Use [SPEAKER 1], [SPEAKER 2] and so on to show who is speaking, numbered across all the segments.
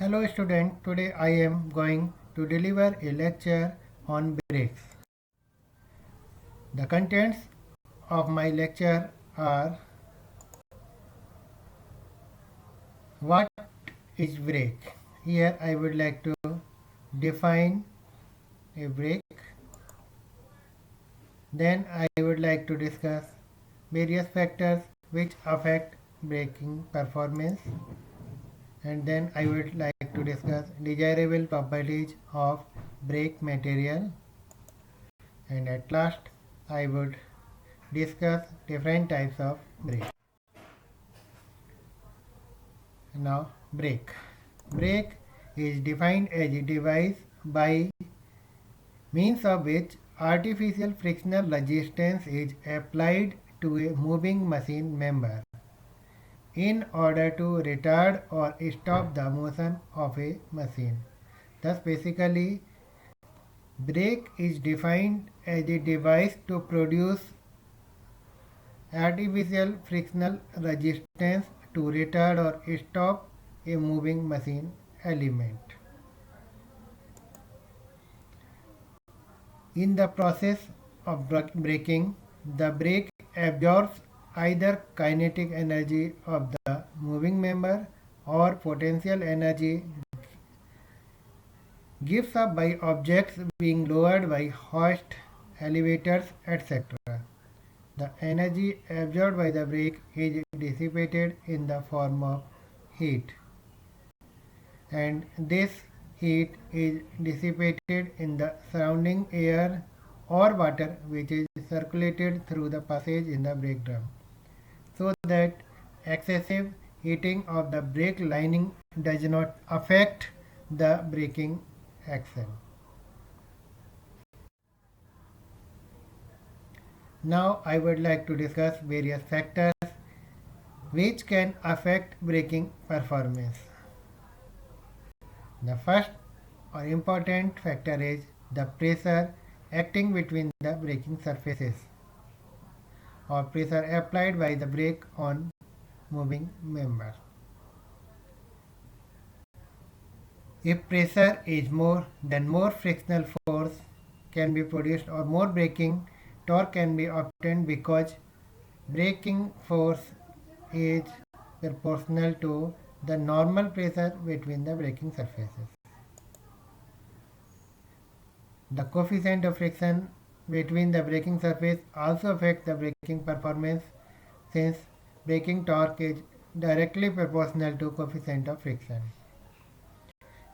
[SPEAKER 1] Hello student, today I am going to deliver a lecture on brakes. The contents of my lecture are: what is brake? Here I would like to define a brake. Then I would like to discuss various factors which affect braking performance, and then I would like to discuss desirable properties of brake material, and at last I would discuss different types of brake. Now, brake. Brake is defined as a device by means of which artificial frictional resistance is applied to a moving machine member in order to retard or stop the motion of a machine. Thus, basically, brake is defined as a device to produce artificial frictional resistance to retard or stop a moving machine element. In the process of braking, the brake absorbs either kinetic energy of the moving member or potential energy given up by objects being lowered by hoist, elevators, etc. The energy absorbed by the brake is dissipated in the form of heat, and this heat is dissipated in the surrounding air or water which is circulated through the passage in the brake drum, so that excessive heating of the brake lining does not affect the braking action. Now I would like to discuss various factors which can affect braking performance. The first or important factor is the pressure acting between the braking surfaces, or pressure applied by the brake on moving member. If pressure is more, then more frictional force can be produced or more braking torque can be obtained, because braking force is proportional to the normal pressure between the braking surfaces. The coefficient of friction between the braking surface also affects the braking performance, since braking torque is directly proportional to coefficient of friction.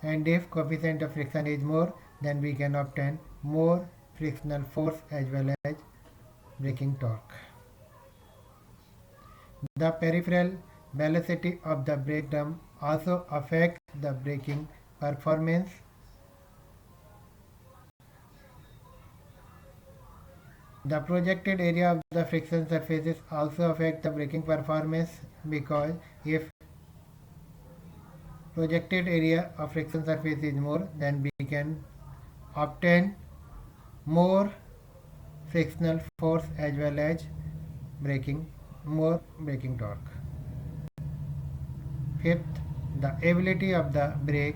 [SPEAKER 1] And if coefficient of friction is more, then we can obtain more frictional force as well as braking torque. The peripheral velocity of the brake drum also affects the braking performance. The projected area of the friction surfaces also affect the braking performance, because if projected area of friction surface is more, then we can obtain more frictional force as well as more braking torque. Fifth, the ability of the brake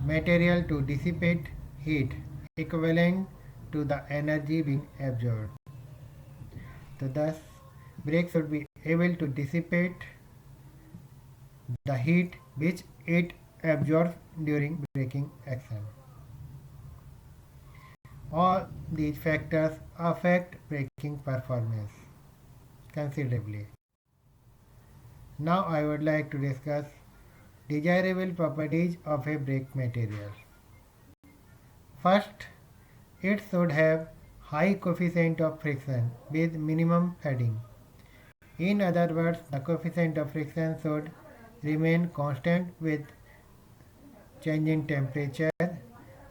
[SPEAKER 1] material to dissipate heat equivalent to the energy being absorbed. So thus, brake should be able to dissipate the heat which it absorbs during braking action. All these factors affect braking performance considerably. Now I would like to discuss desirable properties of a brake material. First, it should have high coefficient of friction with minimum fading. In other words, the coefficient of friction should remain constant with change in temperature,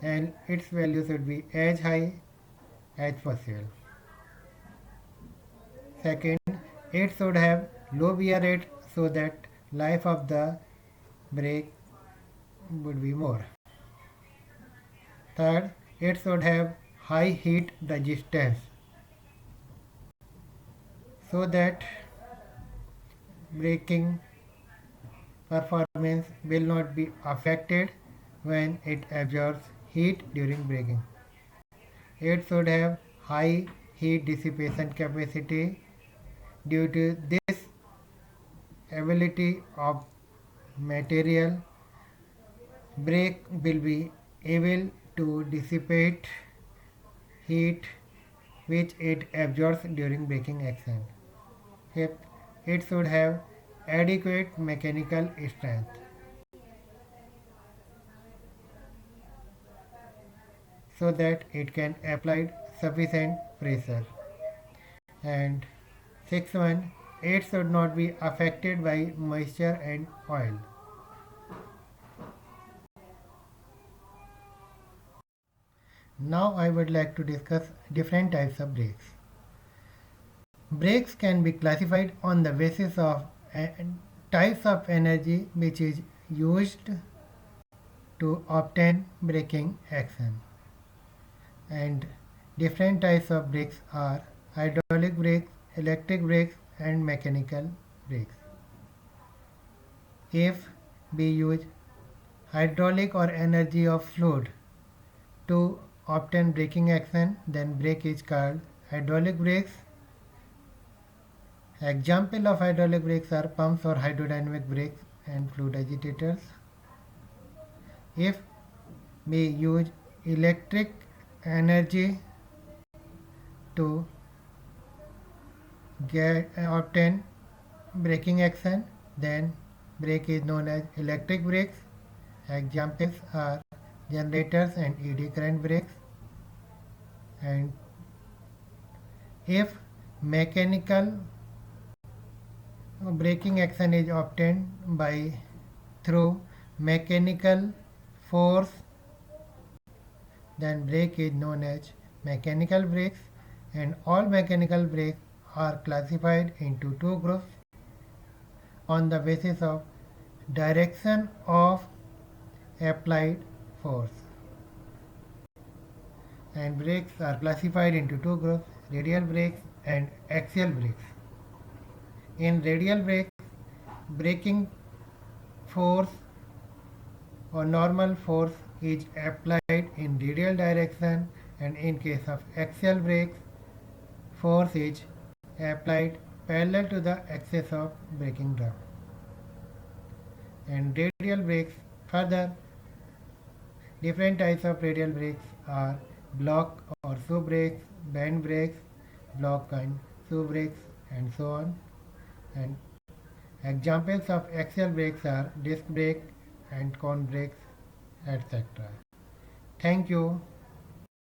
[SPEAKER 1] and its value should be as high as possible. Second, it should have low wear rate so that life of the brake would be more. Third, it should have high heat resistance so that braking performance will not be affected when it absorbs heat during braking. It should have high heat dissipation capacity. Due to this ability of material, brake will be able to dissipate heat which it absorbs during braking action. Fifth, it should have adequate mechanical strength so that it can apply sufficient pressure. And sixth one, it should not be affected by moisture and oil. Now I would like to discuss different types of brakes. Brakes can be classified on the basis of types of energy which is used to obtain braking action. And different types of brakes are hydraulic brakes, electric brakes, and mechanical brakes. If we use hydraulic or energy of fluid to obtain braking action, then brake is called hydraulic brakes. Example of hydraulic brakes are pumps or hydrodynamic brakes and fluid agitators. If we use electric energy to obtain braking action, then brake is known as electric brakes. Examples are generators and eddy current brakes. And if mechanical braking action is obtained by through mechanical force, then brake is known as mechanical brakes, and all mechanical brakes are classified into two groups on the basis of direction of applied force. And brakes are classified into two groups, radial brakes and axial brakes. In radial brakes, braking force or normal force is applied in radial direction, and in case of axial brakes, force is applied parallel to the axis of braking drum. And radial brakes, further, different types of radial brakes are block or shoe brakes, band brakes, block and shoe brakes, and so on. And examples of axial brakes are disc brake and cone brakes, etc. Thank you.